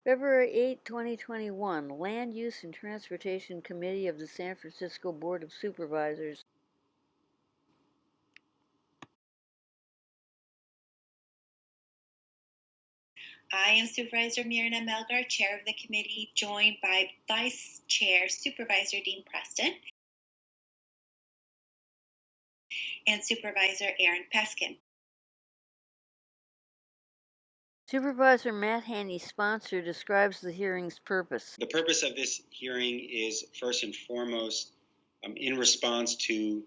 February 8, 2021, Land Use and Transportation Committee of the San Francisco Board of Supervisors. I am Supervisor Mirna Melgar, Chair of the committee, joined by Vice Chair Supervisor Dean Preston and Supervisor Aaron Peskin. Supervisor Matt Haney, sponsor, describes the hearing's purpose. The purpose of this hearing is first and foremost in response to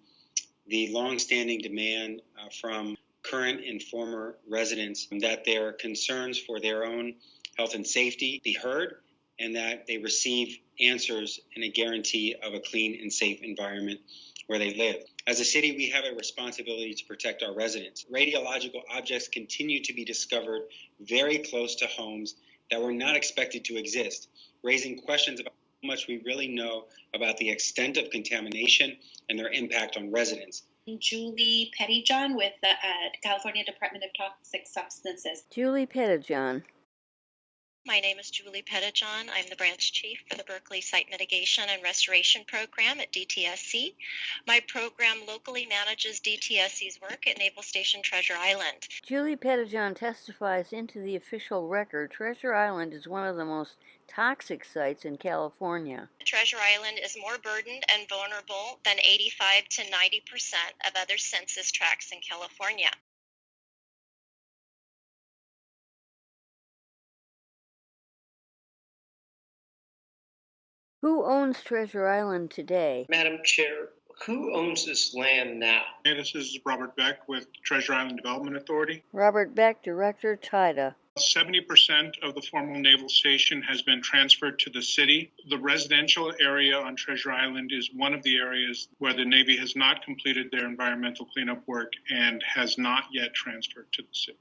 the longstanding demand from current and former residents that their concerns for their own health and safety be heard and that they receive answers and a guarantee of a clean and safe environment where they live. As a city, we have a responsibility to protect our residents. Radiological objects continue to be discovered very close to homes that were not expected to exist, raising questions about how much we really know about the extent of contamination and their impact on residents. Julie Pettijohn with the California Department of Toxic Substances. Julie Pettijohn. My name is Julie Pettijohn. I'm the branch chief for the Berkeley Site Mitigation and Restoration Program at DTSC. My program locally manages DTSC's work at Naval Station Treasure Island. Julie Pettijohn testifies into the official record. Treasure Island is one of the most toxic sites in California. Treasure Island is more burdened and vulnerable than 85 to 90% of other census tracts in California. Who owns Treasure Island today? Madam Chair, who owns this land now? Hey, this is Robert Beck with Treasure Island Development Authority. Robert Beck, Director, TIDA. 70% of the former naval station has been transferred to the city. The residential area on Treasure Island is one of the areas where the Navy has not completed their environmental cleanup work and has not yet transferred to the city.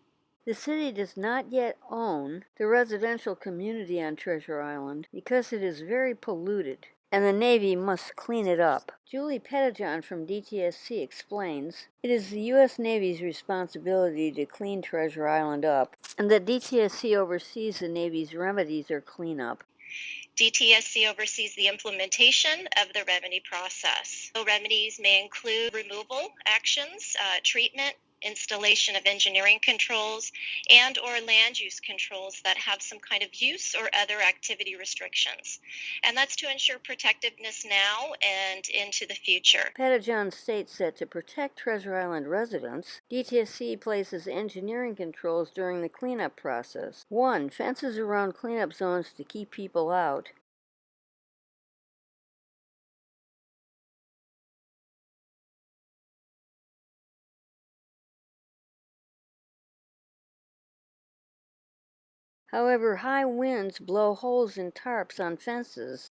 The city does not yet own the residential community on Treasure Island because it is very polluted, and the Navy must clean it up. Julie Pettijohn from DTSC explains, it is the U.S. Navy's responsibility to clean Treasure Island up, and that DTSC oversees the Navy's remedies or cleanup. DTSC oversees the implementation of the remedy process. So remedies may include removal actions, treatment, installation of engineering controls, and or land use controls that have some kind of use or other activity restrictions. And that's to ensure protectiveness now and into the future. Pettijohn states that to protect Treasure Island residents, DTSC places engineering controls during the cleanup process. 1. Fences around cleanup zones to keep people out. 2. However, high winds blow holes in tarps on fences.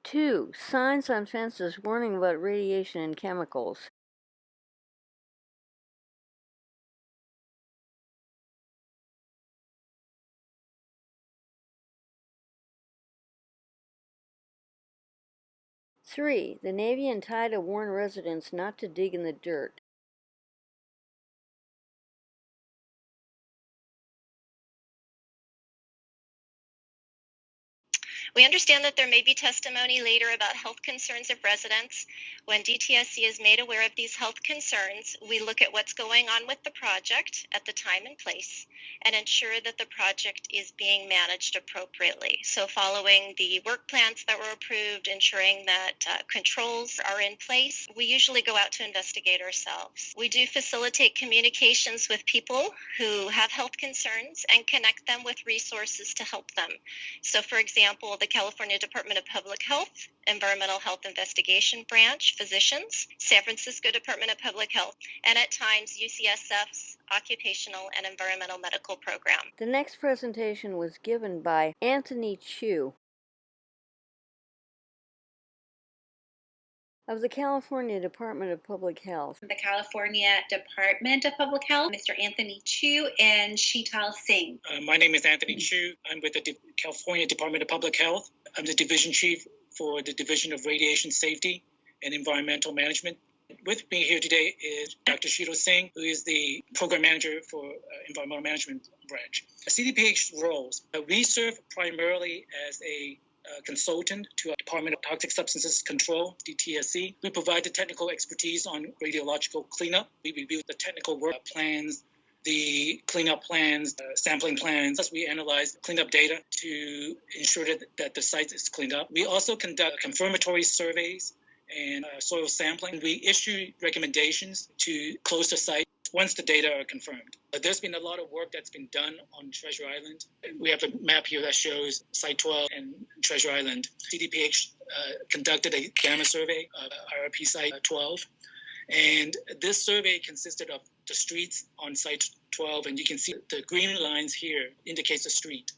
2. Signs on fences warning about radiation and chemicals. 3. The Navy and TIDA warn residents not to dig in the dirt. 4. We understand that there may be testimony later about health concerns of residents. When DTSC is made aware of these health concerns, we look at what's going on with the project at the time and place and ensure that the project is being managed appropriately. So following the work plans that were approved, ensuring that controls are in place, we usually go out to investigate ourselves. We do facilitate communications with people who have health concerns and connect them with resources to help them. So for example, the California Department of Public Health, Environmental Health Investigation Branch, physicians, San Francisco Department of Public Health, and at times UCSF's Occupational and Environmental Medical Program. The next presentation was given by Anthony Chu of the California Department of Public Health. The California Department of Public Health, Mr. Anthony Chu and Sheetal Singh. My name is Anthony Chu. I'm with the California Department of Public Health. I'm the division chief for the Division of Radiation Safety and Environmental Management. With me here today is Dr. Shito Singh, who is the Program Manager for Environmental Management Branch. CDPH roles, we serve primarily as a consultant to our Department of Toxic Substances Control, DTSC. We provide the technical expertise on radiological cleanup. We review the technical work plans, the cleanup plans, sampling plans. Plus, we analyze cleanup data to ensure that the site is cleaned up. We also conduct confirmatory surveys and soil sampling. We issue recommendations to close the site once the data are confirmed. There's been a lot of work that's been done on Treasure Island. We have a map here that shows Site 12 and Treasure Island. CDPH conducted a gamma survey of IRP Site 12. And this survey consisted of the streets on Site 12, and you can see the green lines here indicates the street.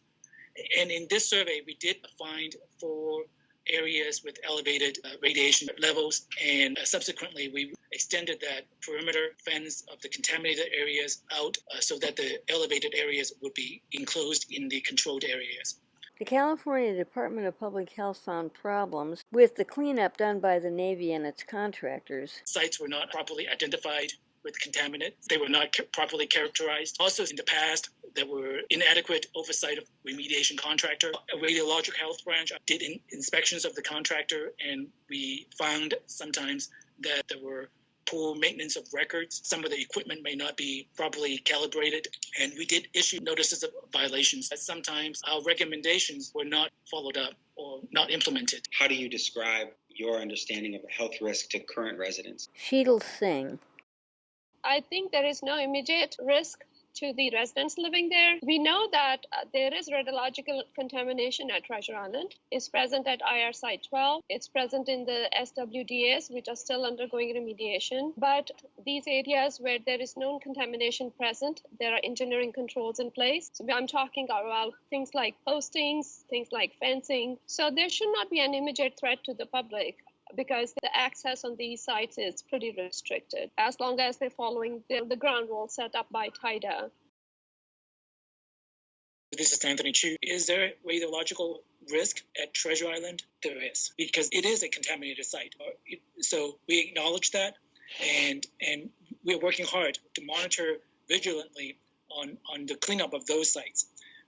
And in this survey, we did find 4 areas with elevated radiation levels, and subsequently we extended that perimeter fence of the contaminated areas out so that the elevated areas would be enclosed in the controlled areas. The California Department of Public Health found problems with the cleanup done by the Navy and its contractors. Sites were not properly identified with contaminant. They were not properly characterized. Also, in the past, there were inadequate oversight of remediation contractor. A radiological health branch did inspections of the contractor, and we found sometimes that there were poor maintenance of records. Some of the equipment may not be properly calibrated, and we did issue notices of violations. Sometimes our recommendations were not followed up or not implemented. How do you describe your understanding of a health risk to current residents? Sheetal Singh. I think there is no immediate risk to the residents living there. We know that there is radiological contamination at Treasure Island. It's present at IR Site 12. It's present in the SWDAs, which are still undergoing remediation. But these areas where there is known contamination present, there are engineering controls in place. So I'm talking about things like postings, things like fencing. So there should not be an immediate threat to the public, because the access on these sites is pretty restricted, as long as they're following the ground rules set up by TIDA. This is Anthony Chu. Is there radiological risk at Treasure Island? There is, because it is a contaminated site. So we acknowledge that, and we're working hard to monitor vigilantly on the cleanup of those sites.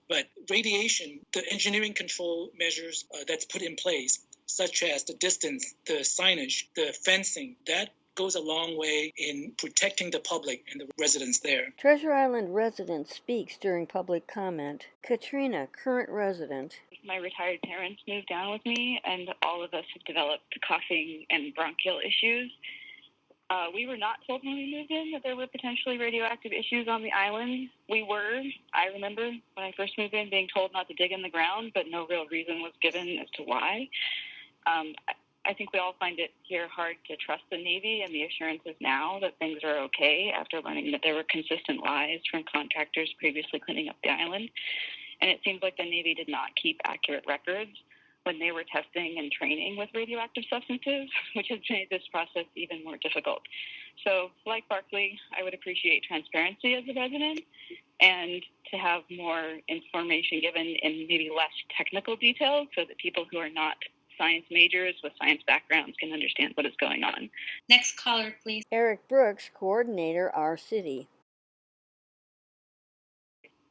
But radiation, the engineering control measures that's put in place, such as the distance, the signage, the fencing, that goes a long way in protecting the public and the residents there. Treasure Island resident speaks during public comment. Katrina, current resident. My retired parents moved down with me, and all of us have developed coughing and bronchial issues. We were not told when we moved in that there were potentially radioactive issues on the island. I remember when I first moved in being told not to dig in the ground, but no real reason was given as to why. I think we all find it here hard to trust the Navy and the assurances now that things are okay after learning that there were consistent lies from contractors previously cleaning up the island. And it seems like the Navy did not keep accurate records when they were testing and training with radioactive substances, which has made this process even more difficult. So, like Barclay, I would appreciate transparency as a resident and to have more information given in maybe less technical detail so that people who are not science majors with science backgrounds can understand what is going on. Next caller, please. Eric Brooks, coordinator, Our City.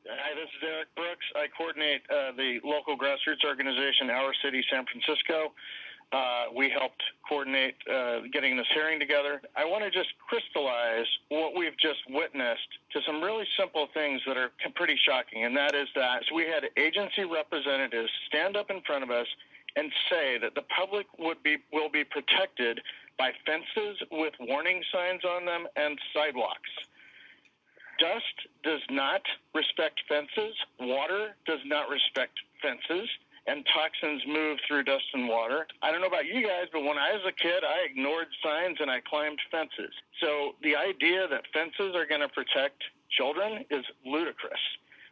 Hi, this is Eric Brooks. I coordinate the local grassroots organization, Our City San Francisco. We helped coordinate getting this hearing together. I want to just crystallize what we've just witnessed to some really simple things that are pretty shocking, and that is that we had agency representatives stand up in front of us and say that the public will be protected by fences with warning signs on them and sidewalks. Dust does not respect fences. Water does not respect fences. And toxins move through dust and water. I don't know about you guys, but when I was a kid, I ignored signs and I climbed fences. So the idea that fences are going to protect children is ludicrous,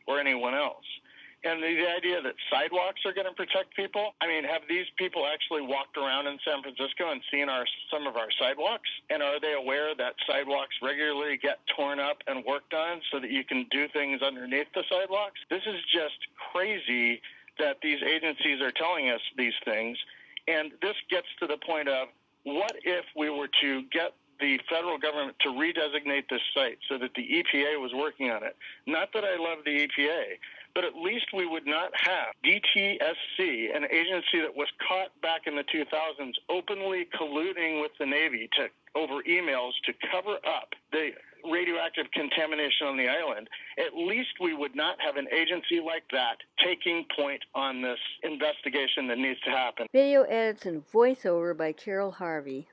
or anyone else. And the idea that sidewalks are going to protect people, I mean, have these people actually walked around in San Francisco and seen some of our sidewalks? And are they aware that sidewalks regularly get torn up and worked on so that you can do things underneath the sidewalks? This is just crazy that these agencies are telling us these things. And this gets to the point of, what if we were to get the federal government to redesignate this site so that the EPA was working on it. Not that I love the EPA, but at least we would not have DTSC, an agency that was caught back in the 2000s, openly colluding with the Navy over emails to cover up the radioactive contamination on the island. At least we would not have an agency like that taking point on this investigation that needs to happen. Video edits and voiceover by Carol Harvey.